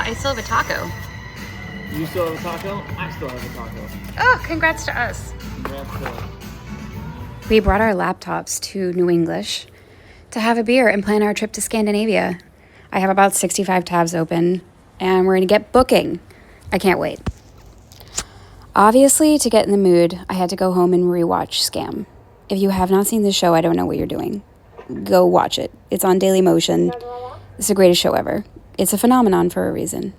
I still have a taco. You still have a taco? I still have a taco. Oh, congrats to us. Congrats to us. We brought our laptops to New English to have a beer and plan our trip to Scandinavia. I have about 65 tabs open, and we're gonna get booking. I can't wait. Obviously, to get in the mood, I had to go home and rewatch SKAM. If you have not seen this show, I don't know what you're doing. Go watch it. It's on Dailymotion. It's the greatest show ever. It's a phenomenon for a reason.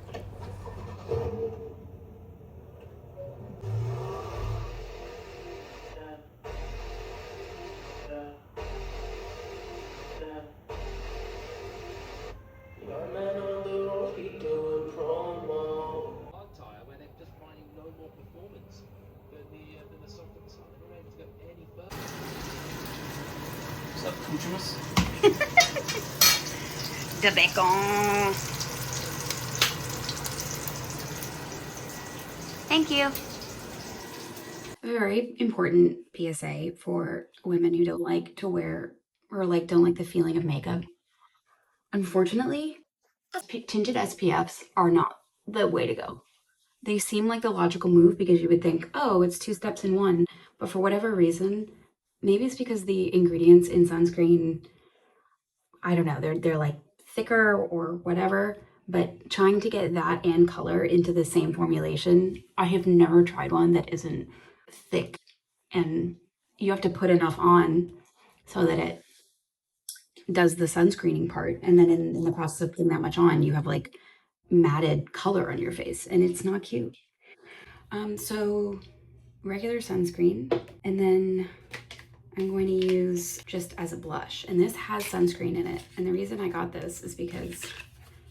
The bacon. Thank you. A very important PSA for women who don't like to wear or don't like the feeling of makeup. Unfortunately, tinted SPFs are not the way to go. They seem like the logical move because you would think, oh, it's 2 steps in one. But for whatever reason, maybe it's because the ingredients in sunscreen, I don't know, they're like thicker or whatever, but trying to get that and color into the same formulation, I have never tried one that isn't thick, and you have to put enough on so that it does the sunscreening part, and then in the process of putting that much on, you have like matted color on your face, and it's not cute. So regular sunscreen, and then I'm going to use just as a blush, and this has sunscreen in it, and the reason I got this is because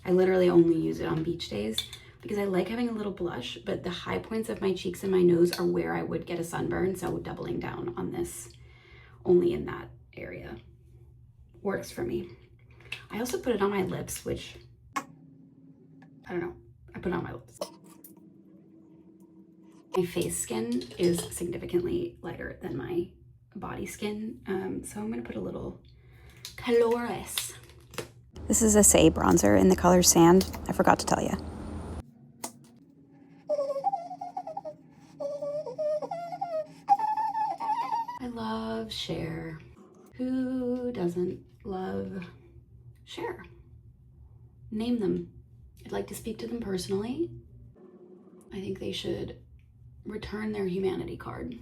I literally only use it on beach days because I like having a little blush, but the high points of my cheeks and my nose are where I would get a sunburn, so doubling down on this only in that area works for me. I also put it on my lips, which, I don't know, I put it on my lips. My face skin is significantly lighter than my body skin, so I'm gonna put a little colorless. This is a Say bronzer in the color Sand. I forgot to tell you. I love Cher. Who doesn't love Cher? Name them. I'd like to speak to them personally. I think they should return their humanity card.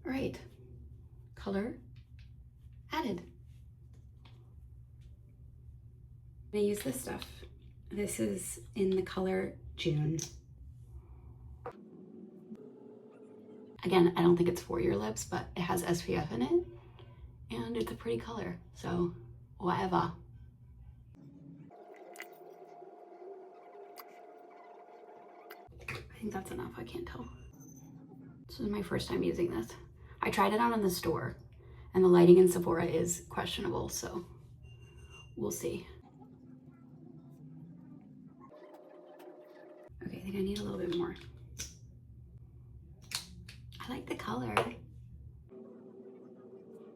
All right, color added. I'm gonna use this stuff. This is in the color June. Again, I don't think it's for your lips, but it has SPF in it, and it's a pretty color, so whatever. I think that's enough, I can't tell. This is my first time using this. I tried it out in the store, and the lighting in Sephora is questionable, so we'll see. Okay, I think I need a little bit more. I like the color.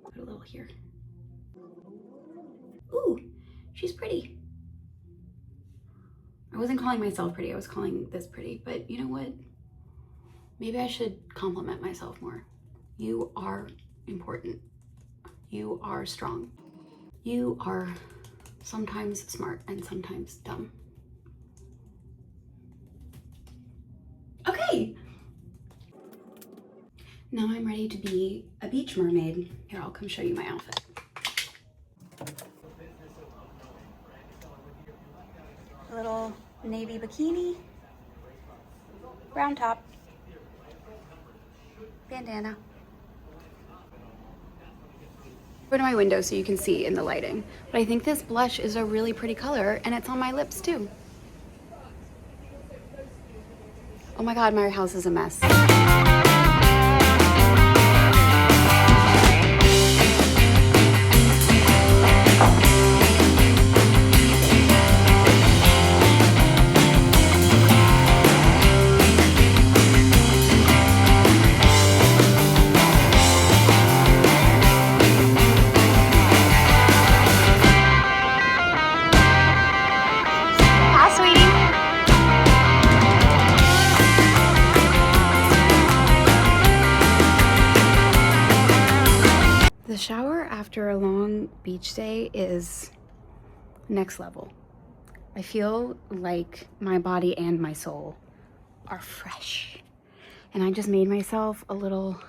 Put a little here. Ooh, she's pretty. I wasn't calling myself pretty, I was calling this pretty, but you know what? Maybe I should compliment myself more. You are important. You are strong. You are sometimes smart and sometimes dumb. Okay. Now I'm ready to be a beach mermaid. Here, I'll come show you my outfit. A little navy bikini, brown top, bandana. Go to my window so you can see in the lighting. But I think this blush is a really pretty color, and it's on my lips too. Oh my God, my house is a mess. beach day is next level. I feel like my body and my soul are fresh. And I just made myself a little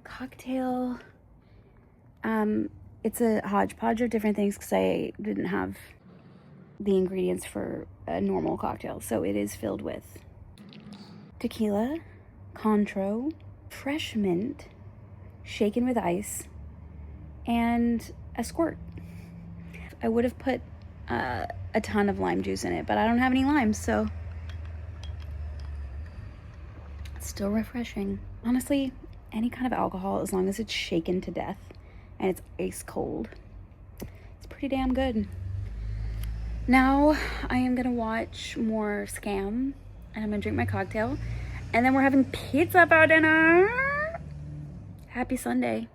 cocktail. It's a hodgepodge of different things because I didn't have the ingredients for a normal cocktail. So it is filled with tequila, Cointreau, fresh mint, shaken with ice, and a squirt. I would have put a ton of lime juice in it, but I don't have any limes, so it's still refreshing. Honestly, any kind of alcohol, as long as it's shaken to death and it's ice cold, it's pretty damn good. Now I am gonna watch more SKAM, and I'm gonna drink my cocktail, and then we're having pizza for dinner. Happy Sunday.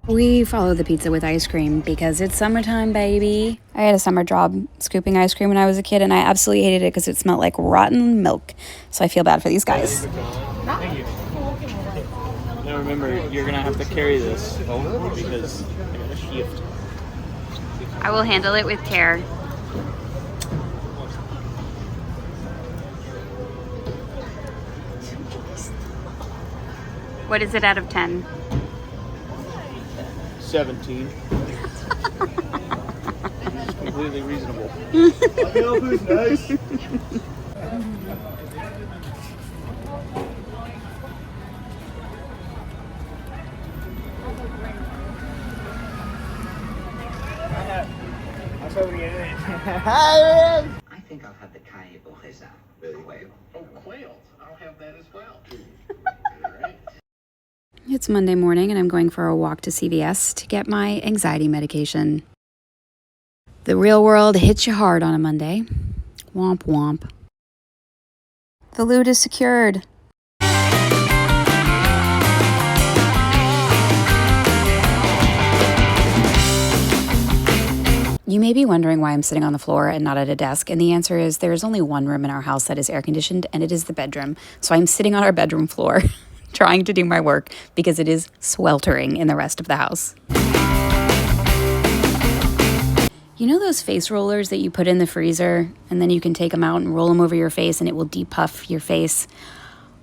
We follow the pizza with ice cream because it's summertime, baby. I had a summer job scooping ice cream when I was a kid, and I absolutely hated it because it smelled like rotten milk. So I feel bad for these guys. Thank you. Now remember, you're gonna have to carry this over because you're gonna shift. I will handle it with care. What is it out of 10? 17. It's completely reasonable. Nice. I think I'll have the caille au raisin. Very well. Oh, quail. I'll have that as well. It's Monday morning and I'm going for a walk to CVS to get my anxiety medication. The real world hits you hard on a Monday. Womp womp. The loot is secured. You may be wondering why I'm sitting on the floor and not at a desk, and the answer is there is only one room in our house that is air conditioned, and it is the bedroom. So I'm sitting on our bedroom floor trying to do my work because it is sweltering in the rest of the house. You know those face rollers that you put in the freezer and then you can take them out and roll them over your face and it will depuff your face?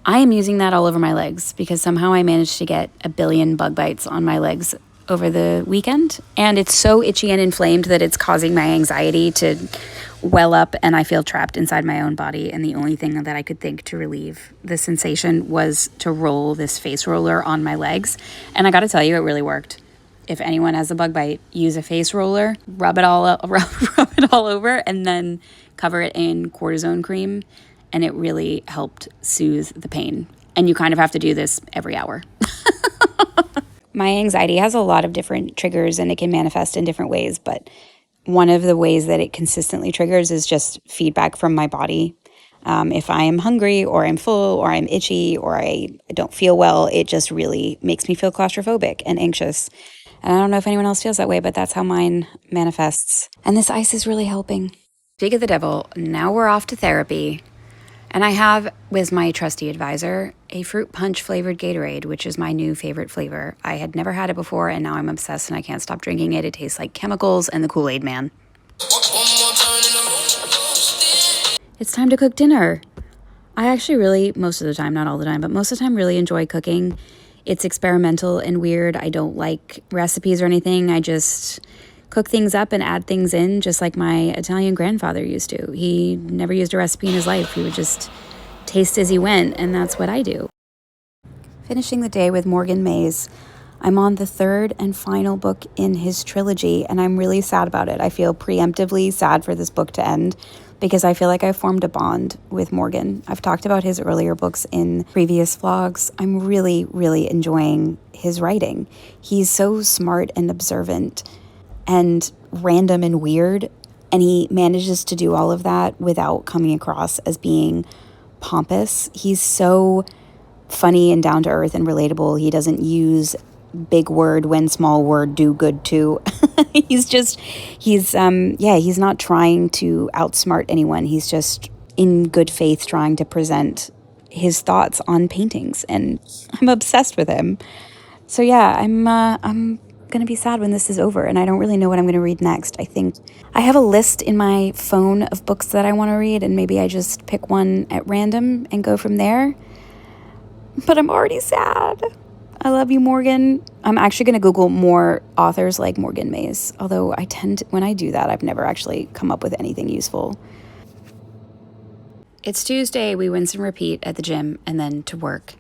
I am using that all over my legs because somehow I managed to get a billion bug bites on my legs over the weekend, and it's so itchy and inflamed that it's causing my anxiety to well up, and I feel trapped inside my own body, and the only thing that I could think to relieve the sensation was to roll this face roller on my legs. And I gotta tell you, it really worked. If anyone has a bug bite, use a face roller, rub it all over, and then cover it in cortisone cream, and it really helped soothe the pain. And you kind of have to do this every hour. My anxiety has a lot of different triggers and it can manifest in different ways, but one of the ways that it consistently triggers is just feedback from my body. If I am hungry or I'm full or I'm itchy or I don't feel well, it just really makes me feel claustrophobic and anxious. And I don't know if anyone else feels that way, but that's how mine manifests. And this ice is really helping. Speak of the devil, now we're off to therapy. And I have, with my trusty advisor, a fruit punch flavored Gatorade, which is my new favorite flavor. I had never had it before, and now I'm obsessed and I can't stop drinking it. It tastes like chemicals and the Kool-Aid Man. It's time to cook dinner. I actually really, most of the time, not all the time, but most of the time really enjoy cooking. It's experimental and weird. I don't like recipes or anything. I just cook things up and add things in, just like my Italian grandfather used to. He never used a recipe in his life. He would just taste as he went, and that's what I do. Finishing the day with Morgan Meis. I'm on the third and final book in his trilogy, and I'm really sad about it. I feel preemptively sad for this book to end because I feel like I've formed a bond with Morgan. I've talked about his earlier books in previous vlogs. I'm really, really enjoying his writing. He's so smart and observant and random and weird, and he manages to do all of that without coming across as being pompous. He's so funny and down to earth and relatable. He doesn't use big word when small word do good too. he's not trying to outsmart anyone. He's just in good faith trying to present his thoughts on paintings, and I'm obsessed with him. So yeah, I'm gonna be sad when this is over, and I don't really know what I'm gonna read next. I think I have a list in my phone of books that I want to read, and maybe I just pick one at random and go from there. But I'm already sad. I love you, Morgan. I'm actually gonna Google more authors like Morgan Meis, although when I do that, I've never actually come up with anything useful. It's Tuesday, we rinse and repeat at the gym and then to work.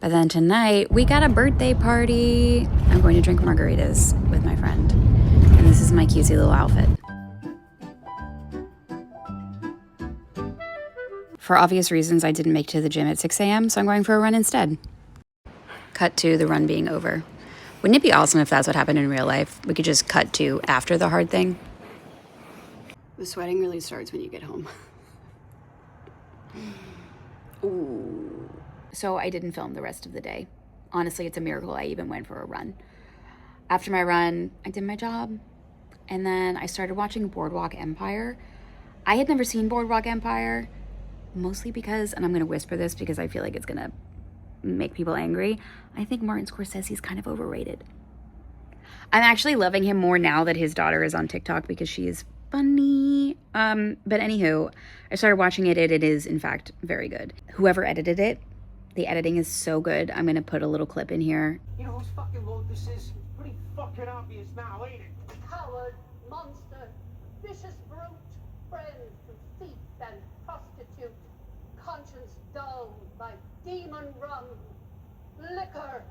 But then tonight, we got a birthday party. I'm going to drink margaritas with my friend. And this is my cutesy little outfit. For obvious reasons, I didn't make it to the gym at 6 a.m., so I'm going for a run instead. Cut to the run being over. Wouldn't it be awesome if that's what happened in real life? We could just cut to after the hard thing. The sweating really starts when you get home. Ooh. So I didn't film the rest of the day. Honestly, it's a miracle I even went for a run. After my run, I did my job. And then I started watching Boardwalk Empire. I had never seen Boardwalk Empire, mostly because, and I'm going to whisper this because I feel like it's going to make people angry, I think Martin Scorsese's kind of overrated. I'm actually loving him more now that his daughter is on TikTok because she is funny. But anywho, I started watching it. It is, in fact, very good. Whoever edited it, the editing is so good. I'm going to put a little clip in here. You know whose fucking load this is? Pretty fucking obvious now, ain't it? Coward, monster, vicious brute, friend to thief and prostitute, conscience dulled by demon rum, liquor,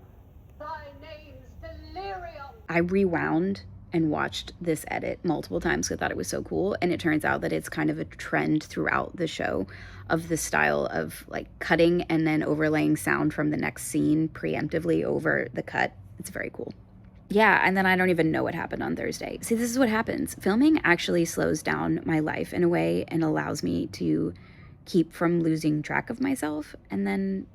thy name's delirium. I rewound and watched this edit multiple times because I thought it was so cool. And it turns out that it's kind of a trend throughout the show of the style of like cutting and then overlaying sound from the next scene preemptively over the cut. It's very cool. Yeah, and then I don't even know what happened on Thursday. See, this is what happens. Filming actually slows down my life in a way and allows me to keep from losing track of myself. And then,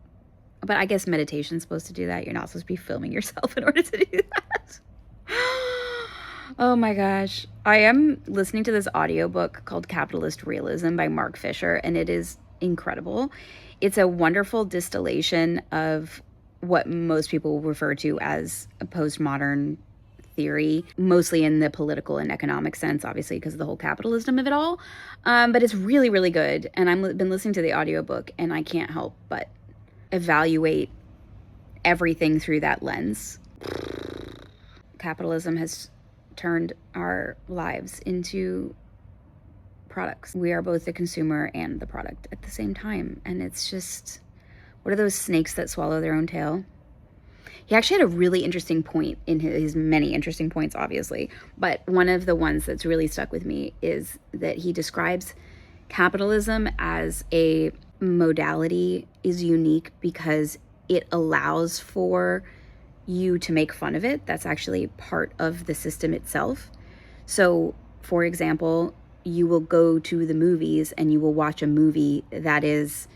but I guess meditation's supposed to do that. You're not supposed to be filming yourself in order to do that. Oh my gosh. I am listening to this audiobook called Capitalist Realism by Mark Fisher, and it is incredible. It's a wonderful distillation of what most people refer to as a postmodern theory, mostly in the political and economic sense, obviously, because of the whole capitalism of it all. But it's really, really good. And I've been listening to the audiobook, and I can't help but evaluate everything through that lens. Capitalism has turned our lives into products. We are both the consumer and the product at the same time. And it's just, what are those snakes that swallow their own tail? He actually had a really interesting point in his many interesting points, obviously. But one of the ones that's really stuck with me is that he describes capitalism as a modality is unique because it allows for you to make fun of it. That's actually part of the system itself. So, for example, you will go to the movies and you will watch a movie that is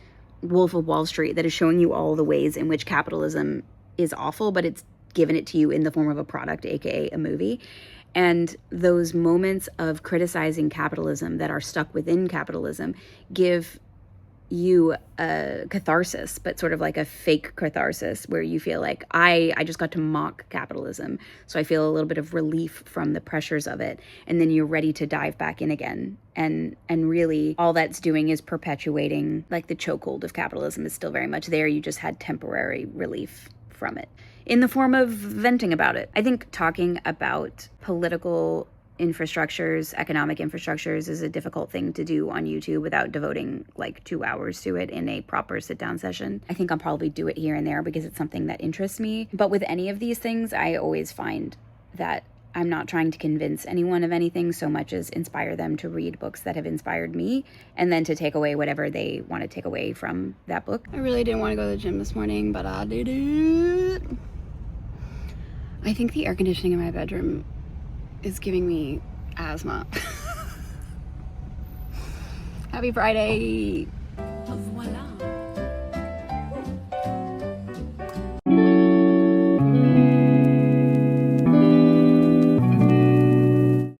Wolf of Wall Street, that is showing you all the ways in which capitalism is awful, but it's given it to you in the form of a product, aka a movie. And those moments of criticizing capitalism that are stuck within capitalism give you a catharsis, but sort of like a fake catharsis where you feel like I just got to mock capitalism, so I feel a little bit of relief from the pressures of it, and then you're ready to dive back in again. And really all that's doing is perpetuating, like, the chokehold of capitalism is still very much there. You just had temporary relief from it in the form of venting about it. I think talking about political infrastructures, economic infrastructures, is a difficult thing to do on YouTube without devoting like 2 hours to it in a proper sit-down session. I think I'll probably do it here and there because it's something that interests me. But with any of these things, I always find that I'm not trying to convince anyone of anything so much as inspire them to read books that have inspired me and then to take away whatever they want to take away from that book. I really didn't want to go to the gym this morning, but I did it. I think the air conditioning in my bedroom is giving me asthma. Happy Friday. Voila.